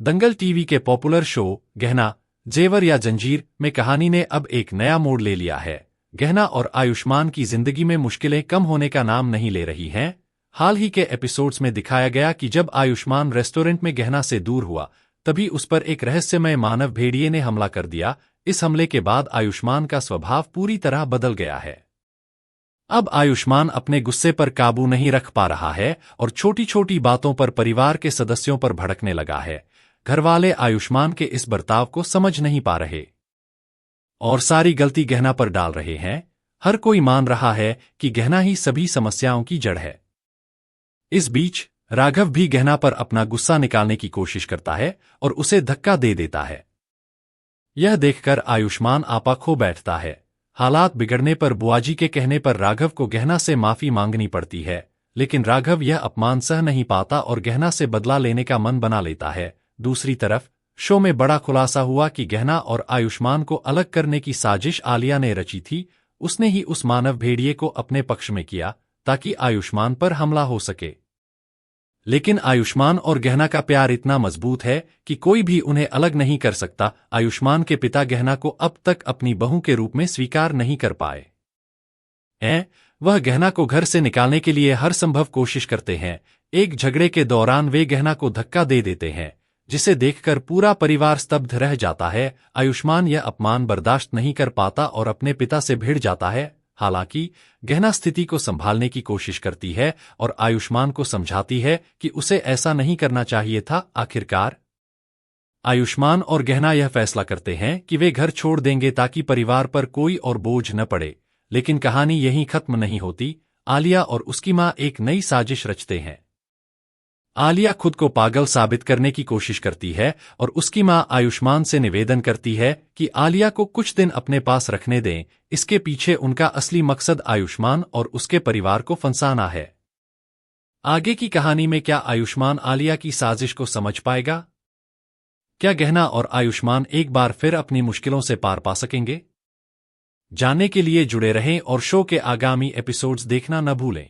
दंगल TV के popular show गहना, जेवर या जंजीर में कहानी ने अब एक नया मोड़ ले लिया है। गहना और आयुष्मान की जिंदगी में मुश्किलें कम होने का नाम नहीं ले रही हैं। हाल ही के एपिसोड्स में दिखाया गया कि जब आयुष्मान रेस्टोरेंट में गहना से दूर हुआ, तभी उस पर एक रहस्यमय मानव भेड़िए ने हमला कर दिया। इस हमले के बाद आयुष्मान का स्वभाव पूरी तरह बदल गया है। अब आयुष्मान अपने गुस्से पर काबू नहीं रख पा रहा है और छोटी छोटी बातों पर परिवार के सदस्यों पर भड़कने लगा है। घरवाले आयुष्मान के इस बर्ताव को समझ नहीं पा रहे और सारी गलती गहना पर डाल रहे हैं। हर कोई मान रहा है कि गहना ही सभी समस्याओं की जड़ है। इस बीच राघव भी गहना पर अपना गुस्सा निकालने की कोशिश करता है और उसे धक्का दे देता है। यह देखकर आयुष्मान आपा खो बैठता है। हालात बिगड़ने पर बुआजी के कहने पर राघव को गहना से माफी मांगनी पड़ती है, लेकिन राघव यह अपमान सह नहीं पाता और गहना से बदला लेने का मन बना लेता है। दूसरी तरफ शो में बड़ा खुलासा हुआ कि गहना और आयुष्मान को अलग करने की साजिश आलिया ने रची थी। उसने ही उस मानव भेड़िए को अपने पक्ष में किया ताकि आयुष्मान पर हमला हो सके। लेकिन आयुष्मान और गहना का प्यार इतना मजबूत है कि कोई भी उन्हें अलग नहीं कर सकता। आयुष्मान के पिता गहना को अब तक अपनी बहू के रूप में स्वीकार नहीं कर पाए हैं। वह गहना को घर से निकालने के लिए हर संभव कोशिश करते हैं। एक झगड़े के दौरान वे गहना को धक्का दे देते हैं, जिसे देखकर पूरा परिवार स्तब्ध रह जाता है। आयुष्मान यह अपमान बर्दाश्त नहीं कर पाता और अपने पिता से भिड़ जाता है। हालांकि गहना स्थिति को संभालने की कोशिश करती है और आयुष्मान को समझाती है कि उसे ऐसा नहीं करना चाहिए था। आखिरकार आयुष्मान और गहना यह फैसला करते हैं कि वे घर छोड़ देंगे ताकि परिवार पर कोई और बोझ न पड़े। लेकिन कहानी यहीं खत्म नहीं होती। आलिया और उसकी मां एक नई साजिश रचते हैं। आलिया खुद को पागल साबित करने की कोशिश करती है और उसकी मां आयुष्मान से निवेदन करती है कि आलिया को कुछ दिन अपने पास रखने दें। इसके पीछे उनका असली मकसद आयुष्मान और उसके परिवार को फंसाना है। आगे की कहानी में क्या आयुष्मान आलिया की साजिश को समझ पाएगा? क्या गहना और आयुष्मान एक बार फिर अपनी मुश्किलों से पार पा सकेंगे? जानने के लिए जुड़े रहें और शो के आगामी एपिसोड्स देखना न भूलें।